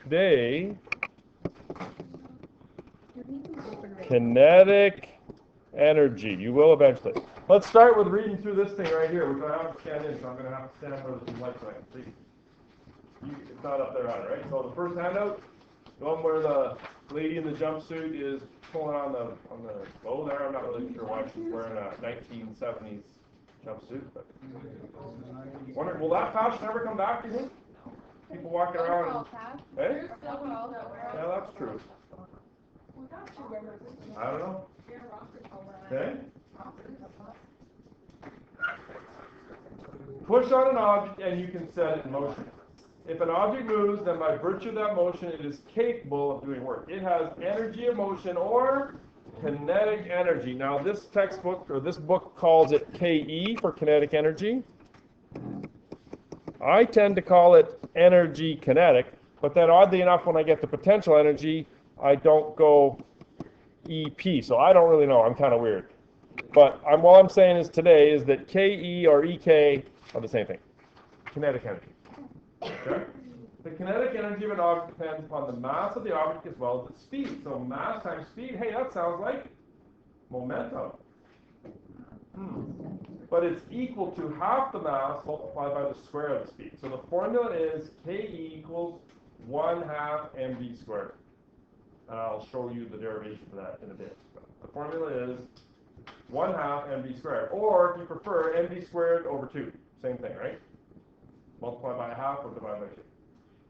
today, kinetic energy. You will eventually. Let's start with reading through this thing right here, which I have to stand in, so I'm going to have to stand where there's some light so I can see. It's not up there on it, right? So the first handout, the one where the lady in the jumpsuit is pulling on the bow there. I'm not really sure why she's wearing a 1970s jumpsuit, but wonder, will that fashion ever come back, do you think? People walking around. Hey? Yeah, that's true. I don't know. Okay. Push on an object and you can set it in motion. If an object moves, then by virtue of that motion, it is capable of doing work. It has energy of motion or kinetic energy. Now, this textbook or this book calls it KE for kinetic energy. I tend to call it energy kinetic, but then oddly enough, when I get the potential energy, I don't go EP. So I don't really know. I'm kind of weird. But all I'm saying is today is that KE or EK are the same thing. Kinetic energy. Okay? The kinetic energy of an object depends upon the mass of the object as well as its speed. So mass times speed, hey, that sounds like momentum. But it's equal to half the mass multiplied by the square of the speed. So the formula is KE equals 1/2 mv squared. And I'll show you the derivation for that in a bit. But the formula is 1/2 mv squared. Or if you prefer, mv squared over 2. Same thing, right? Multiply by 1/2 or divide by 2.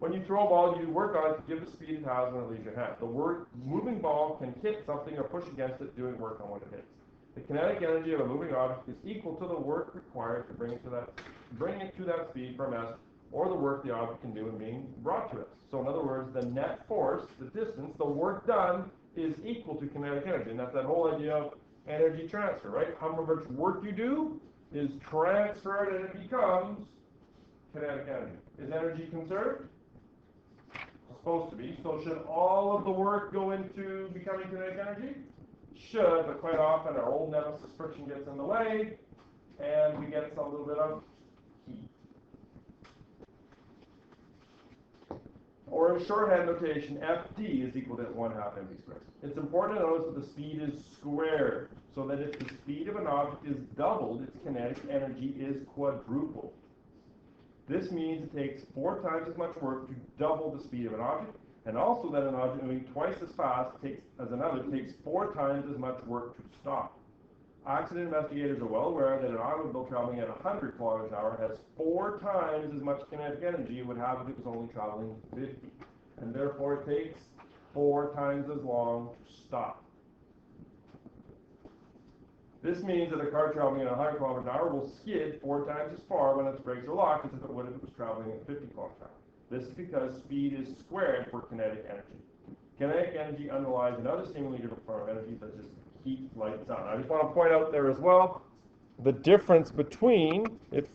When you throw a ball, you work on it to give the speed it has when it leaves your hand. The moving ball can hit something or push against it, doing work on what it hits. The kinetic energy of a moving object is equal to the work required to bring it to that speed per mass, or the work the object can do in being brought to it. So in other words, the net force, the distance, the work done is equal to kinetic energy. And that's that whole idea of energy transfer, right? How much work you do is transferred and it becomes kinetic energy. Is energy conserved? Supposed to be. So should all of the work go into becoming kinetic energy? Should, but quite often our old nemesis friction gets in the way and we get some little bit of heat. Or in shorthand notation, FD is equal to 1/2 mv squared. It's important to notice that the speed is squared, so that if the speed of an object is doubled, its kinetic energy is quadrupled. This means it takes 4 times as much work to double the speed of an object, and also that an object moving twice as fast as another takes 4 times as much work to stop. Accident investigators are well aware that an automobile traveling at 100 kilometers an hour has 4 times as much kinetic energy it would have if it was only traveling 50. And therefore it takes 4 times as long to stop. This means that a car traveling at 100 kilometers an hour will skid 4 times as far when its brakes are locked as if it would if it was traveling at 50 kilometers an hour. This is because speed is squared for kinetic energy. Kinetic energy underlies another seemingly different form of energy such as heat, light, sound. I just want to point out there as well the difference between if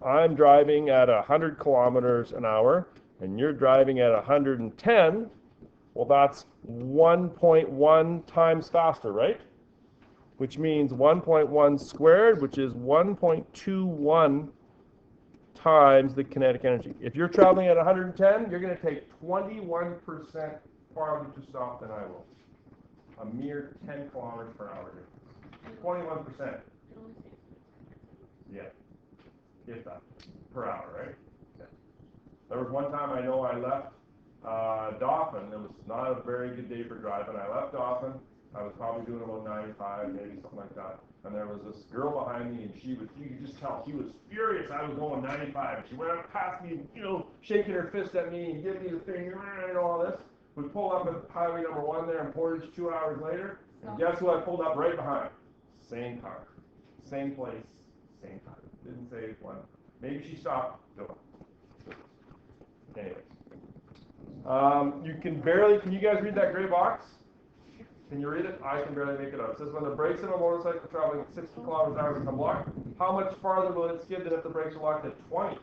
I'm driving at 100 kilometers an hour and you're driving at 110, well, that's 1.1 times faster, right? Which means 1.1 squared, which is 1.21 times the kinetic energy. If you're traveling at 110, you're going to take 21% farther to stop than I will. A mere 10 kilometers per hour difference. 21%. Yeah. If that. Per hour, right? Yeah. There was one time I know I left Dauphin. It was not a very good day for driving. I left Dauphin. I was probably doing about 95, maybe something like that. And there was this girl behind me, and you could just tell she was furious. I was going 95. She went up past me, shaking her fist at me and giving me the finger and all this. We pulled up at highway number 1 there in Portage 2 hours later. And guess who I pulled up right behind? Same car. Same place. Same time. Didn't say one. Maybe she stopped. No. Anyways. Can you guys read that gray box? Can you read it? I can barely make it out. It says when the brakes of a motorcycle traveling at 60 kilometers an hour become locked, how much farther will it skid than if the brakes are locked at 20?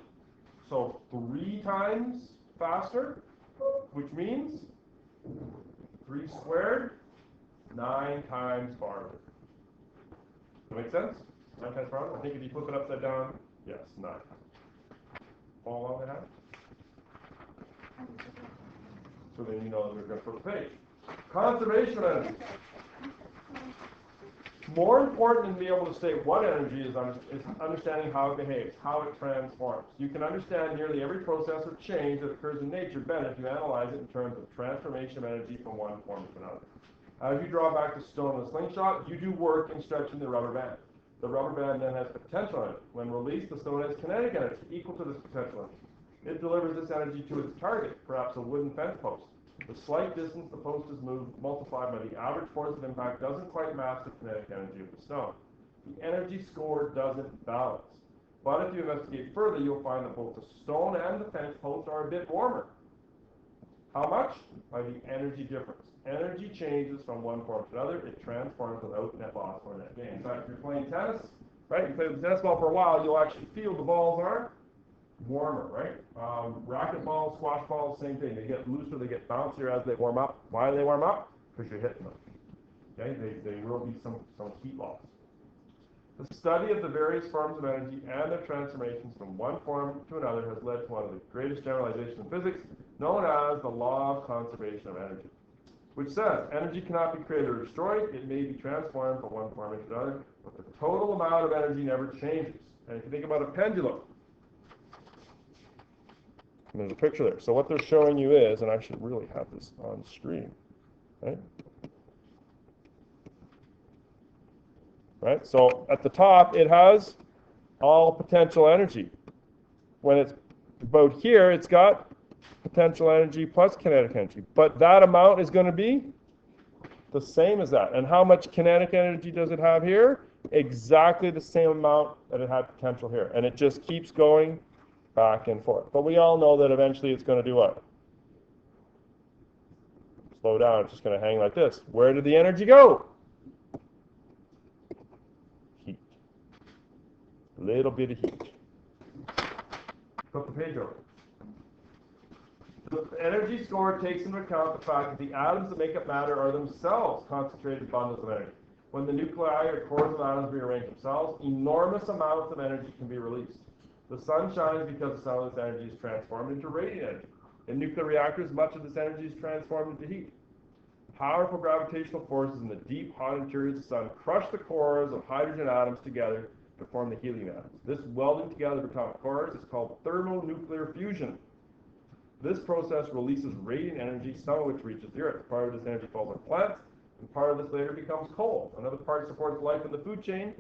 So 3 times faster, which means 3 squared, 9 times farther. Does that make sense? 9 times farther? I think if you flip it upside down, yes, 9 times. Follow along the hand? so then you know that we're going to flip the page. Conservation of energy. More important than being able to say what energy is understanding how it behaves, how it transforms. You can understand nearly every process or change that occurs in nature better if you analyze it in terms of transformation of energy from one form to another. As you draw back the stone in a slingshot, you do work in stretching the rubber band. The rubber band then has potential energy. When released, the stone has kinetic energy equal to this potential energy. It delivers this energy to its target, perhaps a wooden fence post. The slight distance the post is moved, multiplied by the average force of impact, doesn't quite match the kinetic energy of the stone. The energy score doesn't balance. But if you investigate further, you'll find that both the stone and the fence post are a bit warmer. How much? By the energy difference. Energy changes from one form to another. It transforms without net loss or net gain. In fact, if you're playing tennis, right, you play the tennis ball for a while, you'll actually feel the balls are warmer, right? Racket balls, squash balls, same thing. They get looser, they get bouncier as they warm up. Why do they warm up? Because you're hitting them. Okay, there will be some heat loss. The study of the various forms of energy and their transformations from one form to another has led to one of the greatest generalizations in physics, known as the law of conservation of energy, which says energy cannot be created or destroyed. It may be transformed from one form into another, but the total amount of energy never changes. And if you think about a pendulum, there's a picture there. So what they're showing you is, and I should really have this on screen, right? Right? So at the top, it has all potential energy. When it's about here, it's got potential energy plus kinetic energy. But that amount is going to be the same as that. And how much kinetic energy does it have here? Exactly the same amount that it had potential here. And it just keeps going back and forth. But we all know that eventually it's going to do what? Slow down. It's just going to hang like this. Where did the energy go? Heat. A little bit of heat. Flip the page over. The energy score takes into account the fact that the atoms that make up matter are themselves concentrated bundles of energy. When the nuclei or cores of atoms rearrange themselves, enormous amounts of energy can be released. The sun shines because some of this energy is transformed into radiant energy. In nuclear reactors, much of this energy is transformed into heat. Powerful gravitational forces in the deep, hot interior of the sun crush the cores of hydrogen atoms together to form the helium atoms. This welding together of atomic cores is called thermonuclear fusion. This process releases radiant energy, some of which reaches the Earth. Part of this energy falls on plants, and part of this later becomes coal. Another part supports life in the food chain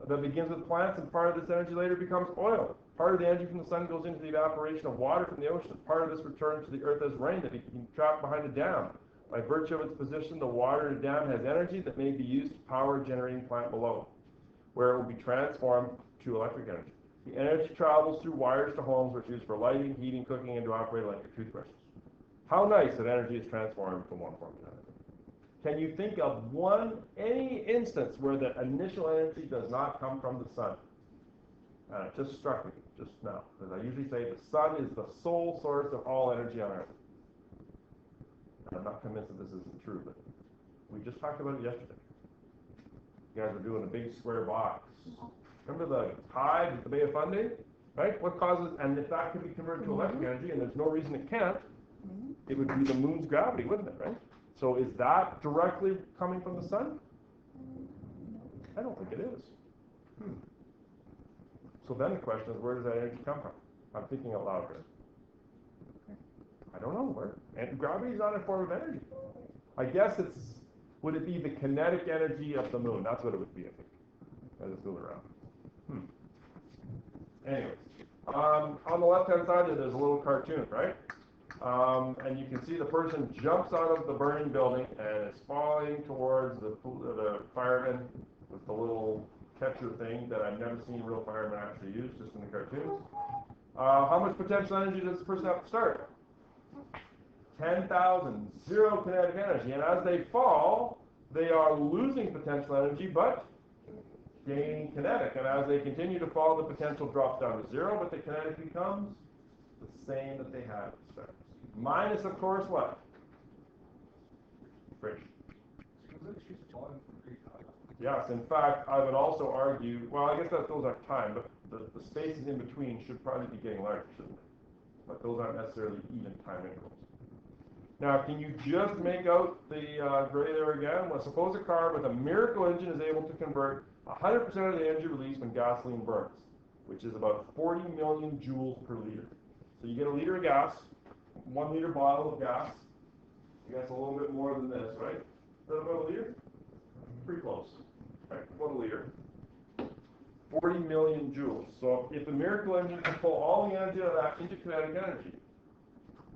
that begins with plants, and part of this energy later becomes oil. Part of the energy from the sun goes into the evaporation of water from the ocean. Part of this returns to the Earth as rain that becomes trapped behind a dam. By virtue of its position, the water in a dam has energy that may be used to power a generating plant below, where it will be transformed to electric energy. The energy travels through wires to homes, which are used for lighting, heating, cooking, and to operate electric toothbrushes. How nice that energy is transformed from one form to another. Can you think of any instance where the initial energy does not come from the sun? It just struck me just now, because I usually say the sun is the sole source of all energy on Earth. And I'm not convinced that this isn't true, but we just talked about it yesterday. You guys are doing a big square box. Remember the tide at the Bay of Fundy? Right? What causes, and if that could be converted to electric energy, and there's no reason it can't, it would be the moon's gravity, wouldn't it, right? So is that directly coming from the sun? I don't think it is. So then the question is, where does that energy come from? I'm thinking out loud here. I don't know where. And gravity is not a form of energy. I guess would it be the kinetic energy of the moon? That's what it would be, I think. As it's moving around. Anyways, on the left-hand side there's a little cartoon, right? And you can see the person jumps out of the burning building and is falling towards the fireman with the little catcher thing that I've never seen real firemen actually use, just in the cartoons. How much potential energy does this person have to start? 10,000, zero kinetic energy. And as they fall, they are losing potential energy, but gaining kinetic. And as they continue to fall, the potential drops down to zero, but the kinetic becomes the same that they had at the start. Minus, of course, what? Friction. Yes, in fact, I would also argue, well, I guess those aren't time, but the spaces in between should probably be getting larger, shouldn't they? But those aren't necessarily even time intervals. Now, can you just make out the gray there again? Well, suppose a car with a miracle engine is able to convert 100% of the energy released when gasoline burns, which is about 40 million joules per liter. So you get a liter of gas, 1 liter bottle of gas. I guess a little bit more than this, right? Is that about a liter? Pretty close. Right, about a liter. 40 million joules. So if the miracle engine can pull all the energy out of that into kinetic energy,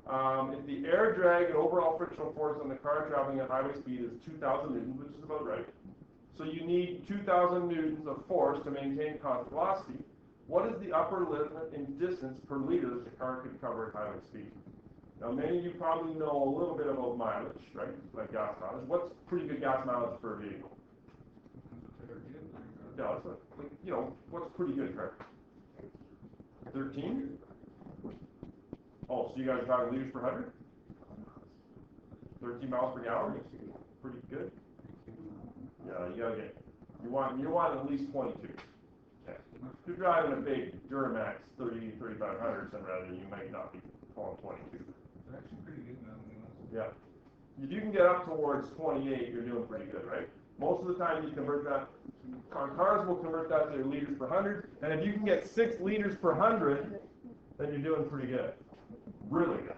if the air drag and overall frictional force on the car traveling at highway speed is 2,000 newtons, which is about right. So you need 2,000 newtons of force to maintain constant velocity. What is the upper limit in distance per liter that the car could cover at highway speed? Now, many of you probably know a little bit about mileage, right? Like gas mileage. What's pretty good gas mileage for a vehicle? Yeah, that's like, you know, what's pretty good, Craig? 13? Oh, so you guys got liters per 100? 13 miles per gallon? Pretty good. Yeah, you want at least 22. Yeah. If you're driving a big Duramax 3500, then rather you might not be pulling 22. They're actually pretty good now. Yeah. If you can get up towards 28, you're doing pretty good, right? Most of the time you convert that, cars will convert that to liters per 100, and if you can get 6 liters per 100, then you're doing pretty good. Really good.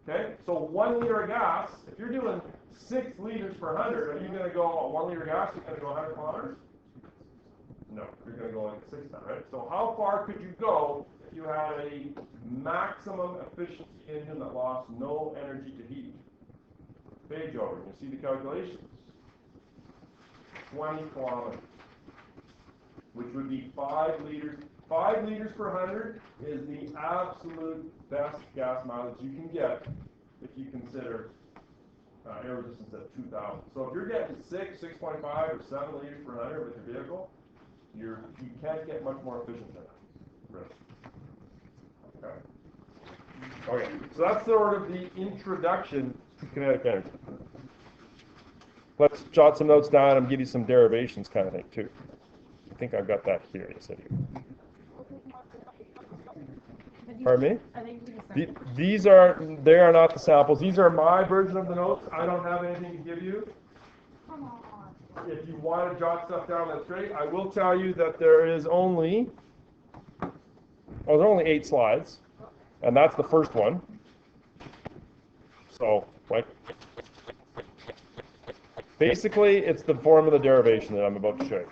Okay? So 1 liter of gas, if you're doing 6 liters per 100, are you going to go 1 liter of gas, you're going to go 100 kilometers? No, you're going to go like 6 now, right? So how far could you go if you had a maximum efficiency engine that lost no energy to heat? Page over, you see the calculations. 20 kilometers, which would be 5 liters. 5 liters per 100 is the absolute best gas mileage you can get if you consider air resistance at 2,000. So if you're getting 6, 6.5, or 7 liters per 100 with your vehicle, you can't get much more efficient than that. Really. Okay. Okay. So that's sort of the introduction to kinetic energy. Let's jot some notes down and give you some derivations kind of thing too. I think I've got that here. Yes, I do. Pardon me? They are not the samples. These are my version of the notes. I don't have anything to give you. If you want to jot stuff down, that's great. I will tell you that there are only 8 slides, and that's the first one. So, like, basically, it's the form of the derivation that I'm about to show you.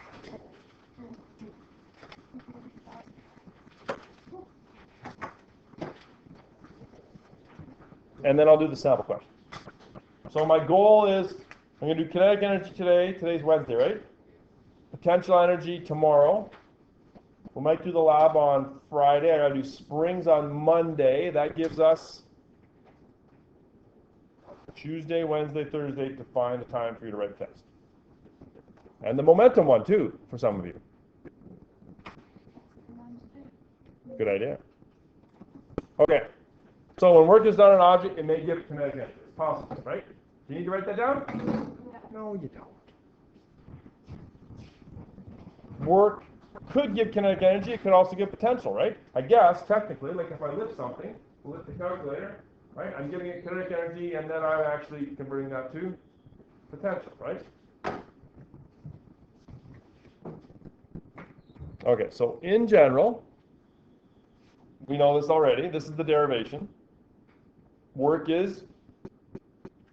And then I'll do the sample question. So my goal is, I'm going to do kinetic energy today. Today's Wednesday, right? Potential energy tomorrow. We might do the lab on Friday. I got to do springs on Monday. That gives us Tuesday, Wednesday, Thursday to find the time for you to write the test. And the momentum one, too, for some of you. Good idea. Okay. So when work is done on an object, it may give kinetic energy. It's possible, right? Do you need to write that down? No, you don't. Work could give kinetic energy. It could also give potential, right? I guess, technically, like if I lift something, we'll lift the calculator, right? I'm giving it kinetic energy, and then I'm actually converting that to potential, right? Okay, so in general, we know this already. This is the derivation. Work is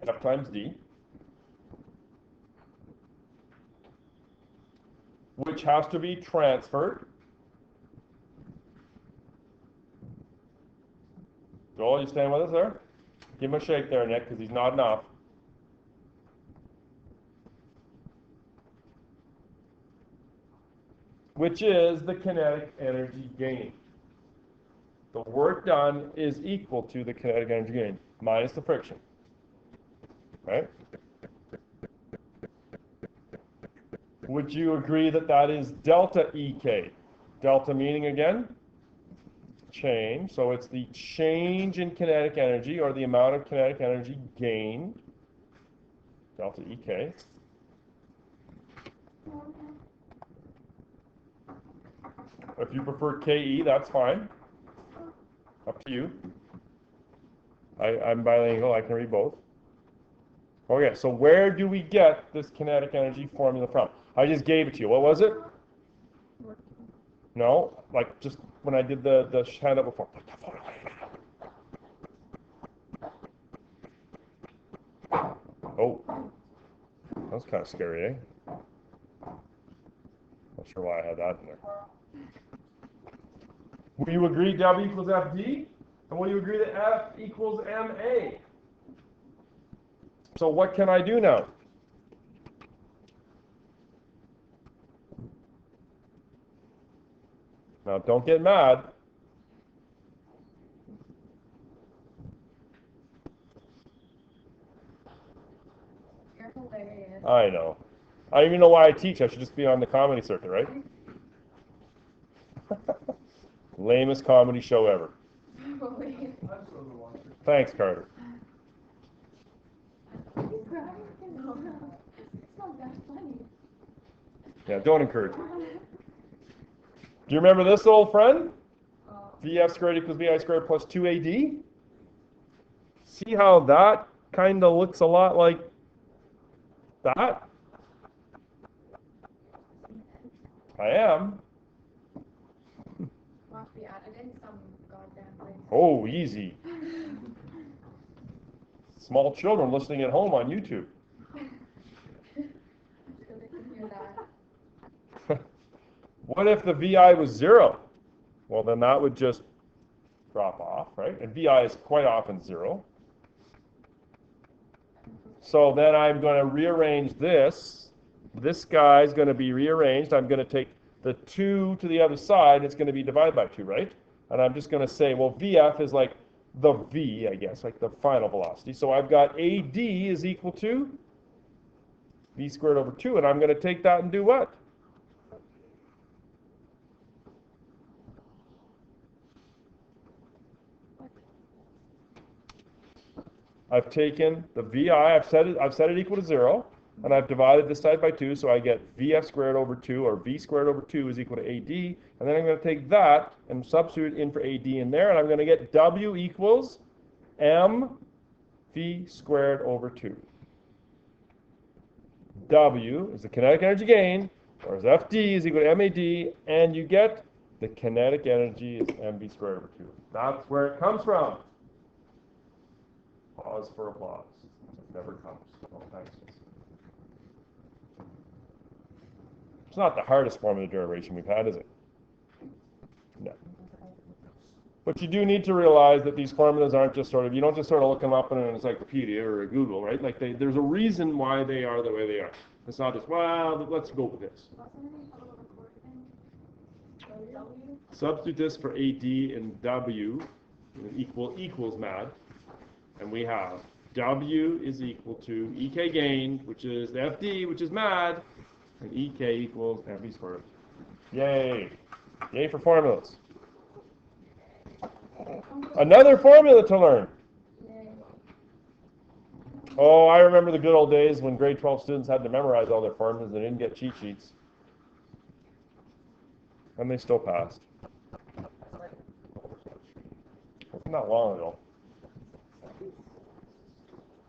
F times D, which has to be transferred. Joel, you staying with us there? Give him a shake there, Nick, because he's nodding off. Which is the kinetic energy gain. The work done is equal to the kinetic energy gain, minus the friction. Right? Would you agree that that is delta EK? Delta meaning, again, change. So it's the change in kinetic energy, or the amount of kinetic energy gained. Delta EK. If you prefer KE, that's fine. Up to you. I'm bilingual, I can read both. Okay, so where do we get this kinetic energy formula from? I just gave it to you. What was it? No, like just when I did the handout before. Oh, that was kind of scary, eh? Not sure why I had that in there. Will you agree W equals FD? And will you agree that F equals MA? So what can I do now? Now don't get mad. You're hilarious. I know. I don't even know why I teach. I should just be on the comedy circuit, right? Lamest comedy show ever. Thanks, Carter. He's crying. It's not that funny. Yeah, don't encourage me. Do you remember this old friend? VF squared equals VI squared plus 2AD? See how that kind of looks a lot like that? I am. Must be added in some goddamn place. Oh, easy. Small children listening at home on YouTube. So they can hear that. What if the VI was 0? Well, then that would just drop off, right? And VI is quite often 0. So then I'm going to rearrange this. This guy is going to be rearranged. I'm going to take the 2 to the other side. It's going to be divided by 2, right? And I'm just going to say, well, VF is like the V, I guess, like the final velocity. So I've got AD is equal to V squared over 2. And I'm going to take that and do what? I've taken the VI, I've set it equal to 0, and I've divided this side by 2, so I get VF squared over 2, or V squared over 2 is equal to AD, and then I'm going to take that and substitute in for AD in there, and I'm going to get W equals mV squared over 2. W is the kinetic energy gain, whereas FD is equal to MAD, and you get the kinetic energy is mV squared over 2. That's where it comes from. Pause for applause. It never comes. Oh, thanks. It's not the hardest form of derivation we've had, is it? No. But you do need to realize that these formulas aren't just sort of, you don't just sort of look them up in an encyclopedia or a Google, right? Like there's a reason why they are the way they are. It's not just, well, let's go with this. Substitute this for AD and W, and equals mad. And we have W is equal to EK gain, which is the FD, which is mad, and EK equals MV squared. Yay. Yay for formulas. Another formula to learn. Oh, I remember the good old days when grade 12 students had to memorize all their formulas and didn't get cheat sheets. And they still passed. Not long ago.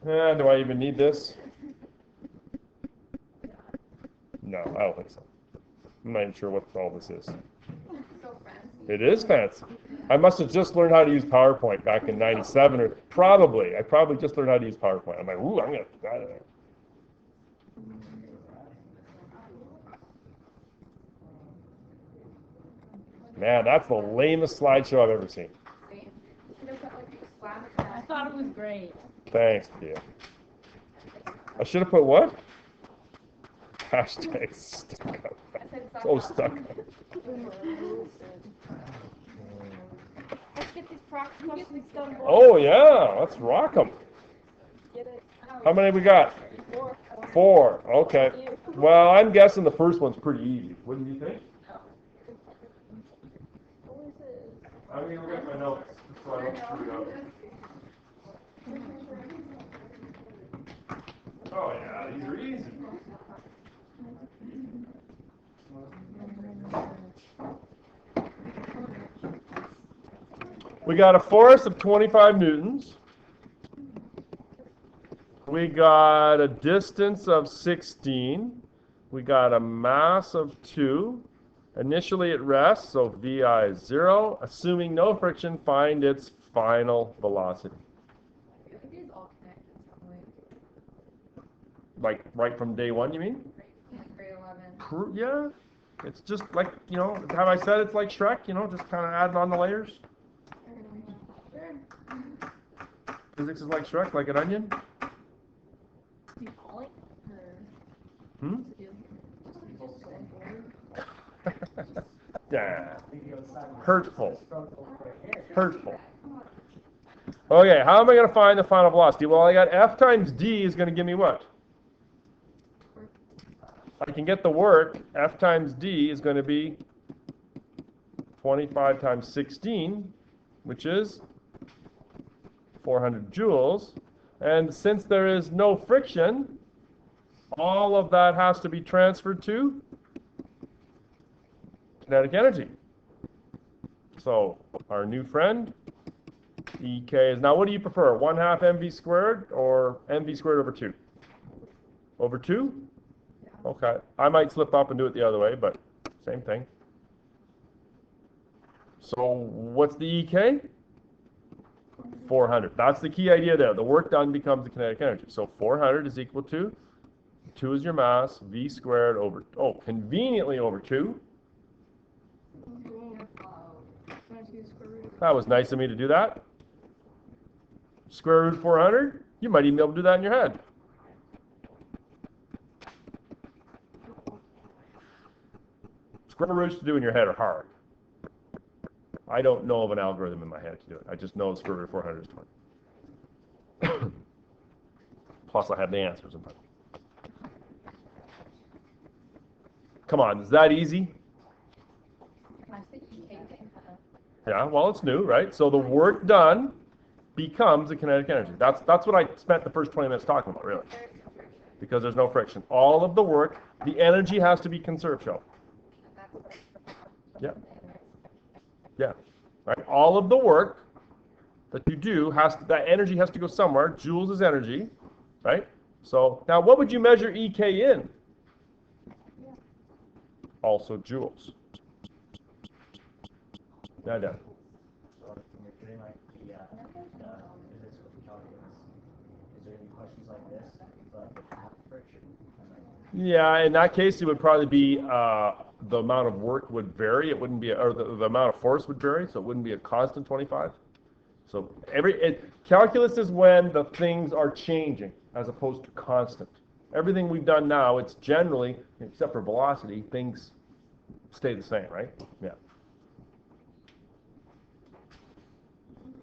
Do I even need this? No, I don't think so. I'm not even sure what all this is. So fancy. It is fancy. I must have just learned how to use PowerPoint back in '97, or probably. I probably just learned how to use PowerPoint. I'm like, ooh, I'm going to put that in there. Man, that's the lamest slideshow I've ever seen. I thought it was great. Thanks, dear. I should have put what? Hashtag stuck up. So stuck up. Let's get these practice questions done. Oh, yeah. Let's rock them. How many we got? 4. Okay. Well, I'm guessing the first one's pretty easy. Wouldn't you think? I'm going to look at my notes so I don't screw it up. Oh, yeah. These are easy. We got a force of 25 newtons. We got a distance of 16. We got a mass of 2. Initially at rest, so VI is 0. Assuming no friction, find its final velocity. It is all connected some way. Like right from day 1, you mean? Like grade 11. Yeah. It's just like, have I said it's like Shrek, just kind of adding on the layers? Sure. Physics is like Shrek, like an onion? Do you call it? Or Hmm? do you just go forward? Yeah. Hurtful. Hurtful. Okay, how am I going to find the final velocity? Well, I got F times D is going to give me what? I can get the work. F times D is going to be 25 times 16, which is 400 joules. And since there is no friction, all of that has to be transferred to kinetic energy. So our new friend, EK, is now what do you prefer? 1/2 mv squared or mv squared over 2? Over 2? Okay. I might slip up and do it the other way, but same thing. So what's the EK? 400. That's the key idea there. The work done becomes the kinetic energy. So 400 is equal to 2 is your mass, v squared over, conveniently over 2. That was nice of me to do that. Square root 400, you might even be able to do that in your head. Square roots to do in your head are hard. I don't know of an algorithm in my head to do it. I just know square root of 400 is 20. Plus I have the answers in front of me. Come on, is that easy? Yeah, well, it's new, right? So the work done becomes the kinetic energy. That's what I spent the first 20 minutes talking about, really. Because there's no friction. All of the work, the energy has to be conserved, Shel. Yeah. Yeah. Right? All of the work that you do, that energy has to go somewhere. Joules is energy, right? So now what would you measure EK in? Also joules. Yeah, yeah. So when you're doing like the physics with the calculus, is there any questions like this, but without friction? Yeah, in that case, it would probably be the amount of work would vary. It wouldn't be, or the amount of force would vary, so it wouldn't be a constant 25. So calculus is when the things are changing as opposed to constant. Everything we've done now, it's generally, except for velocity, things stay the same, right? Yeah.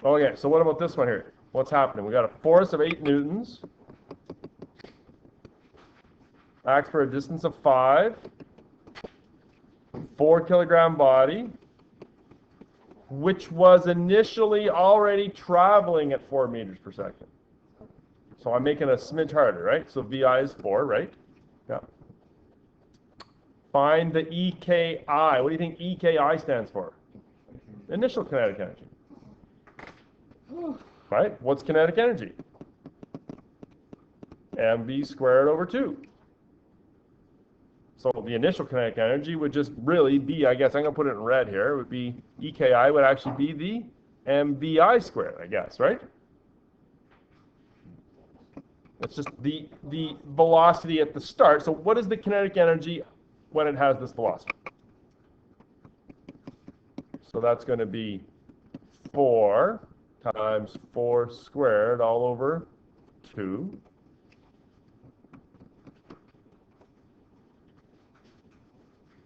Okay, so what about this one here? What's happening? We got a force of 8 newtons. Acts for a distance of 5. 4 kilogram body, which was initially already traveling at 4 meters per second. So I'm making a smidge harder, right? So VI is 4, right? Yeah. Find the EKI. What do you think EKI stands for? Initial kinetic energy. Right? What's kinetic energy? mv squared over 2. So the initial kinetic energy would just really be, I guess I'm going to put it in red here, it would be EKI would actually be the mvi squared, I guess, right? It's just the velocity at the start. So what is the kinetic energy when it has this velocity? So that's going to be 4 times 4 squared all over 2.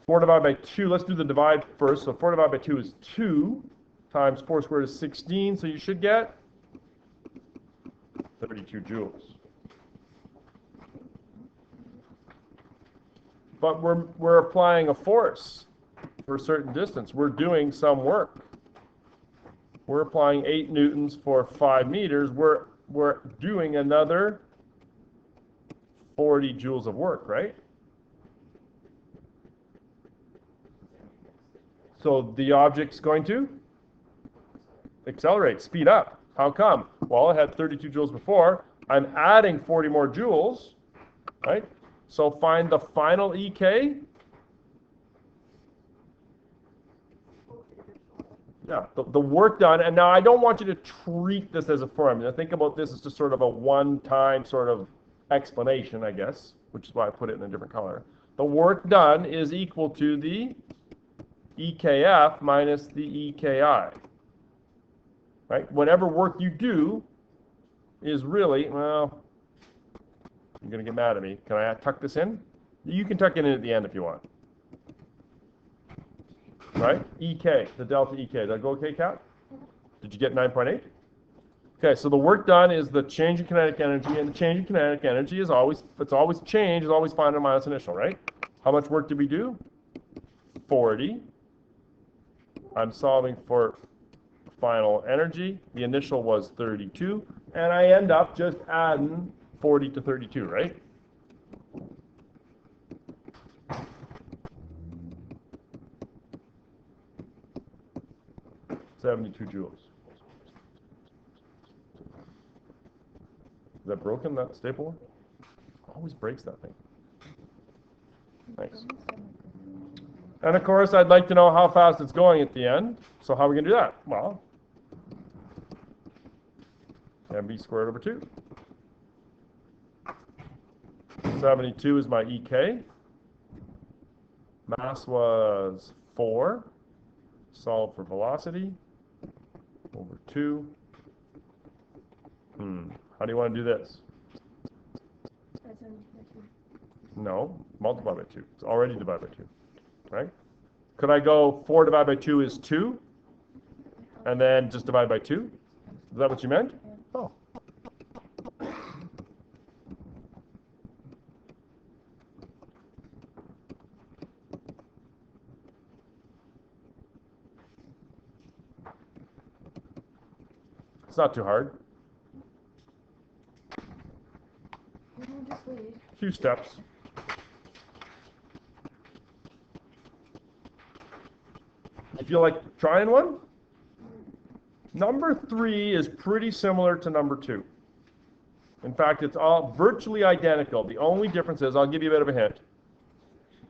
Four divided by 2, let's do the divide first. So 4 divided by 2 is 2 times 4 squared is 16. So you should get 32 joules. But we're applying a force for a certain distance. We're doing some work. We're applying 8 newtons for 5 meters. We're doing another 40 joules of work, right? So the object's going to accelerate, speed up. How come? Well, it had 32 joules before. I'm adding 40 more joules, right? So find the final EK. Yeah, the work done, and now I don't want you to treat this as a formula. Think about this as just sort of a one-time sort of explanation, I guess, which is why I put it in a different color. The work done is equal to the EKF minus the EKI, right? Whatever work you do is really, well, you're going to get mad at me. Can I tuck this in? You can tuck it in at the end if you want. Right? EK, the delta EK. Did I go okay, Kat? Did you get 9.8? Okay, so the work done is the change in kinetic energy, and the change in kinetic energy is always, if it's always change, is always final minus initial, right? How much work did we do? 40. I'm solving for final energy. The initial was 32, and I end up just adding 40 to 32, right? $72 joules. Is that broken, that stapler? Always breaks that thing. Thanks. And of course, I'd like to know how fast it's going at the end. So how are we going to do that? Well, mv squared over 2. 72 is my EK. Mass was 4. Solve for velocity over 2. How do you want to do this? No, multiply by 2. It's already divided by 2, right? Could I go 4 divided by 2 is 2, and then just divide by 2? Is that what you meant? Oh. It's not too hard. A few steps. You feel like trying one? Number 3 is pretty similar to number 2. In fact, it's all virtually identical. The only difference is, I'll give you a bit of a hint.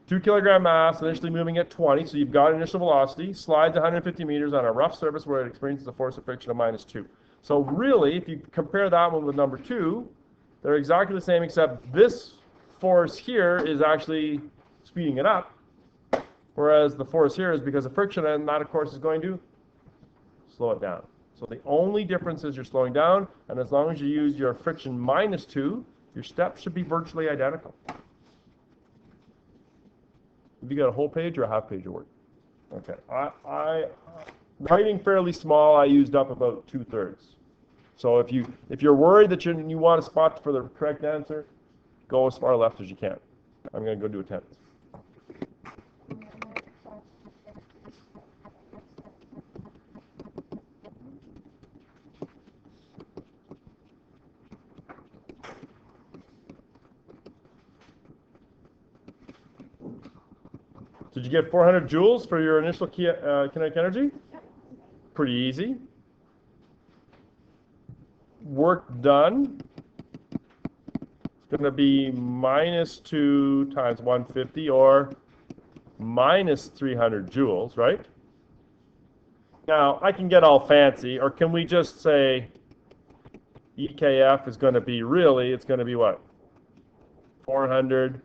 2 kilogram mass, initially moving at 20, so you've got initial velocity, slides 150 meters on a rough surface where it experiences a force of friction of -2. So really, if you compare that one with number 2, they're exactly the same, except this force here is actually speeding it up, whereas the force here is because of friction, and that, of course, is going to slow it down. So the only difference is you're slowing down, and as long as you use your friction -2, your steps should be virtually identical. Have you got a whole page or a half page of work? Okay. Writing fairly small, I used up about 2/3. So if you're worried that you want a spot for the correct answer, go as far left as you can. I'm going to go do a 10th. Did you get 400 joules for your initial kinetic energy? Pretty easy. Work done. It's going to be -2 times 150, or -300 joules, right? Now, I can get all fancy, or can we just say EKF is going to be it's going to be what? 400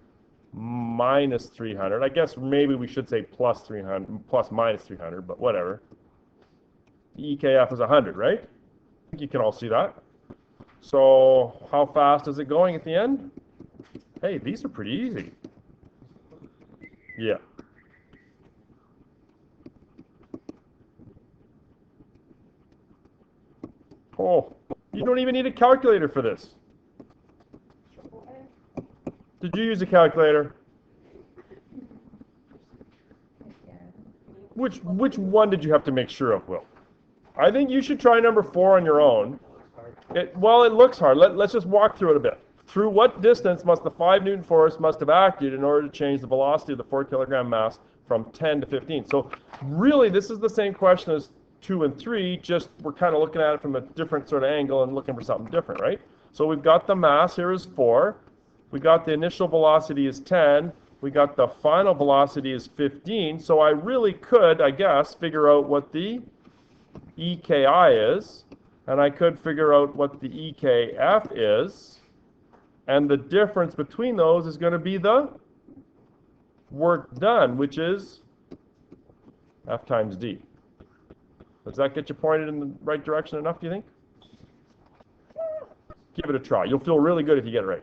minus 300. I guess maybe we should say plus minus 300, but whatever. The EKF is 100, right? I think you can all see that. So how fast is it going at the end? Hey, these are pretty easy. Yeah. Oh, you don't even need a calculator for this. Did you use a calculator? Which one did you have to make sure of, Will? I think you should try number 4 on your own. It looks hard. Let's just walk through it a bit. Through what distance must the 5 Newton force must have acted in order to change the velocity of the 4 kilogram mass from 10 to 15? So really, this is the same question as 2 and 3, just we're kind of looking at it from a different sort of angle and looking for something different, right? So we've got the mass here is 4. We got the initial velocity is 10. We got the final velocity is 15. So I really could, I guess, figure out what the EKI is. And I could figure out what the EKF is. And the difference between those is going to be the work done, which is F times D. Does that get you pointed in the right direction enough, do you think? Give it a try. You'll feel really good if you get it right.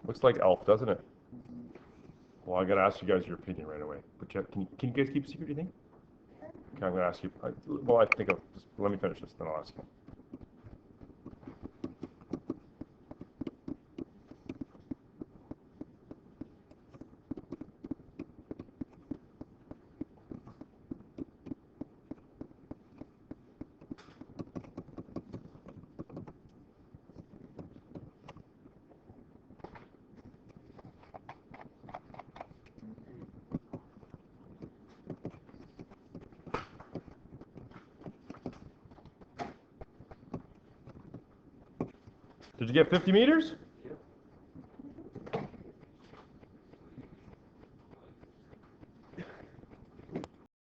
Looks like ELF, doesn't it? Well, I got to ask you guys your opinion right away. But can you guys keep a secret, do you think? Okay, I'm going to ask you. Well, I think just let me finish this, then I'll ask you. Did you get 50 meters?